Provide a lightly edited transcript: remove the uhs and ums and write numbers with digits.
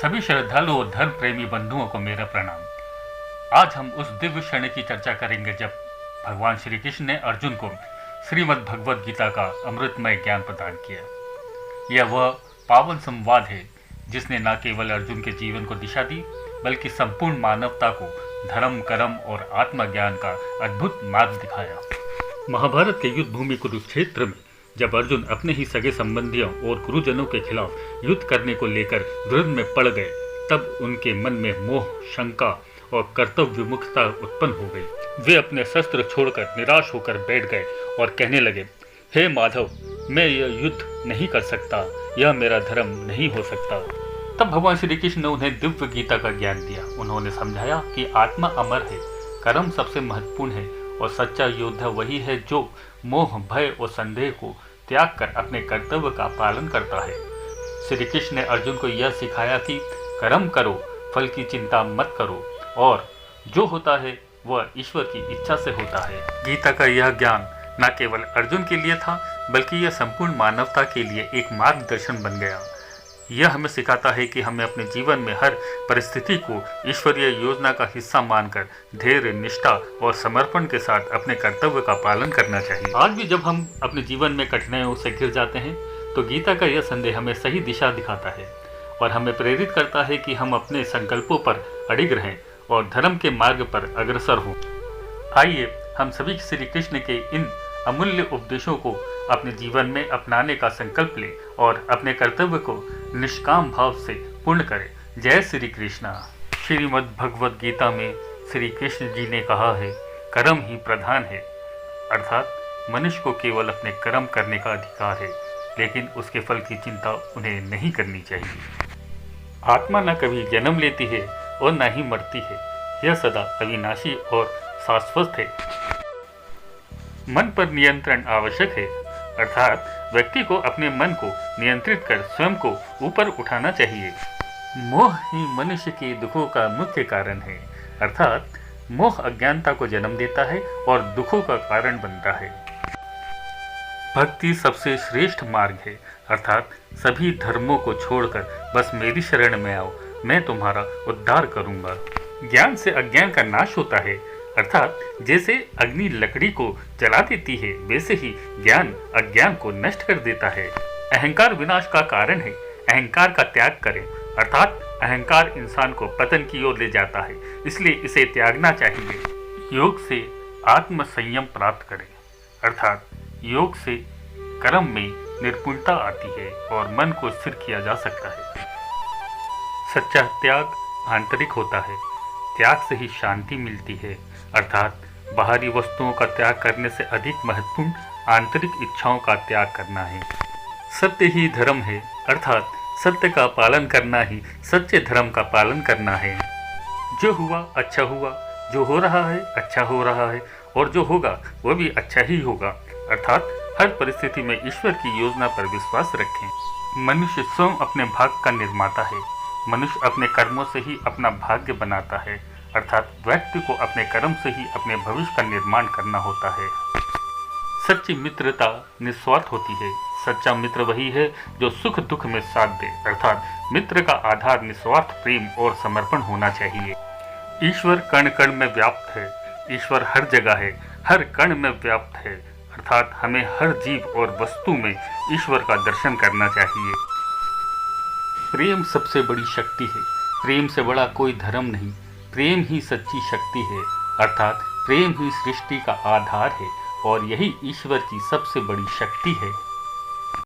सभी श्रद्धालु और धर्म प्रेमी बंधुओं को मेरा प्रणाम। आज हम उस दिव्य क्षण की चर्चा करेंगे जब भगवान श्री कृष्ण ने अर्जुन को श्रीमद् भगवद गीता का अमृतमय ज्ञान प्रदान किया। यह वह पावन संवाद है जिसने न केवल अर्जुन के जीवन को दिशा दी, बल्कि संपूर्ण मानवता को धर्म, कर्म और आत्मज्ञान का अद्भुत मार्ग दिखाया। महाभारत के युद्ध भूमि कुरुक्षेत्र में जब अर्जुन अपने ही सगे संबंधियों और गुरुजनों के खिलाफ युद्ध करने को लेकर द्वंद्व में पड़ गए, तब उनके मन में मोह, शंका और कर्तव्य विमुखता उत्पन्न हो गई। वे अपने शस्त्र छोड़कर निराश होकर बैठ गए और कहने लगे, हे माधव, मैं यह युद्ध नहीं कर सकता, यह मेरा धर्म नहीं हो सकता। तब भगवान श्री कृष्ण ने उन्हें दिव्य गीता का ज्ञान दिया। उन्होंने समझाया कि आत्मा अमर है, कर्म सबसे महत्वपूर्ण है और सच्चा योद्धा वही है जो मोह, भय और संदेह को त्याग कर अपने कर्तव्य का पालन करता है। श्री कृष्ण ने अर्जुन को यह सिखाया कि कर्म करो, फल की चिंता मत करो और जो होता है वह ईश्वर की इच्छा से होता है। गीता का यह ज्ञान न केवल अर्जुन के लिए था, बल्कि यह संपूर्ण मानवता के लिए एक मार्गदर्शन बन गया। यह हमें सिखाता है कि हमें अपने जीवन में हर परिस्थिति को ईश्वरीय योजना का हिस्सा मानकर धैर्य, निष्ठा और समर्पण के साथ अपने कर्तव्य का पालन करना चाहिए। आज भी जब हम अपने जीवन में कठिनाइयों से घिर जाते हैं, तो गीता का यह संदेश हमें सही दिशा दिखाता है और हमें प्रेरित करता है कि हम अपने संकल्पों पर अडिग रहें और धर्म के मार्ग पर अग्रसर हों। आइए हम सभी श्री कृष्ण के इन अमूल्य उपदेशों को अपने जीवन में अपनाने का संकल्प लें और अपने कर्तव्य को निष्काम भाव से पूर्ण करें। जय श्री कृष्णा। श्रीमद् भगवद गीता में श्री कृष्ण जी ने कहा है, कर्म ही प्रधान है, अर्थात मनुष्य को केवल अपने कर्म करने का अधिकार है, लेकिन उसके फल की चिंता उन्हें नहीं करनी चाहिए। आत्मा न कभी जन्म लेती है और न ही मरती है, यह सदा अविनाशी और शाश्वत है। मन पर नियंत्रण आवश्यक है, अर्थात व्यक्ति को अपने मन को नियंत्रित कर स्वयं को ऊपर उठाना चाहिए। मोह ही मनुष्य के दुखों का मुख्य कारण है, अर्थात मोह अज्ञानता को जन्म देता है और दुखों का कारण बनता है। भक्ति सबसे श्रेष्ठ मार्ग है, अर्थात सभी धर्मों को छोड़कर बस मेरी शरण में आओ, मैं तुम्हारा उद्धार करूंगा। ज्ञान से अज्ञान का नाश होता है, अर्थात जैसे अग्नि लकड़ी को जला देती है, वैसे ही ज्ञान अज्ञान को नष्ट कर देता है। अहंकार विनाश का कारण है, अहंकार का त्याग करें, अर्थात अहंकार इंसान को पतन की ओर ले जाता है, इसलिए इसे त्यागना चाहिए। योग से आत्म संयम प्राप्त करें, अर्थात योग से कर्म में निपुणता आती है और मन को स्थिर किया जा सकता है। सच्चा त्याग आंतरिक होता है, त्याग से ही शांति मिलती है, अर्थात बाहरी वस्तुओं का त्याग करने से अधिक महत्वपूर्ण आंतरिक इच्छाओं का त्याग करना है। सत्य ही धर्म है, अर्थात सत्य का पालन करना ही सच्चे धर्म का पालन करना है। जो हुआ अच्छा हुआ, जो हो रहा है अच्छा हो रहा है और जो होगा वह भी अच्छा ही होगा, अर्थात हर परिस्थिति में ईश्वर की योजना पर विश्वास रखें। मनुष्य स्वयं अपने भाग्य का निर्माता है, मनुष्य अपने कर्मों से ही अपना भाग्य बनाता है, अर्थात व्यक्ति को अपने कर्म से ही अपने भविष्य का निर्माण करना होता है। सच्ची मित्रता निस्वार्थ होती है, सच्चा मित्र वही है जो सुख दुख में साथ दे, अर्थात मित्र का आधार निस्वार्थ प्रेम और समर्पण होना चाहिए। ईश्वर कण कण में व्याप्त है, ईश्वर हर जगह है, हर कण में व्याप्त है, अर्थात हमें हर जीव और वस्तु में ईश्वर का दर्शन करना चाहिए। प्रेम सबसे बड़ी शक्ति है, प्रेम से बड़ा कोई धर्म नहीं, प्रेम ही सच्ची शक्ति है, अर्थात प्रेम ही सृष्टि का आधार है और यही ईश्वर की सबसे बड़ी शक्ति है।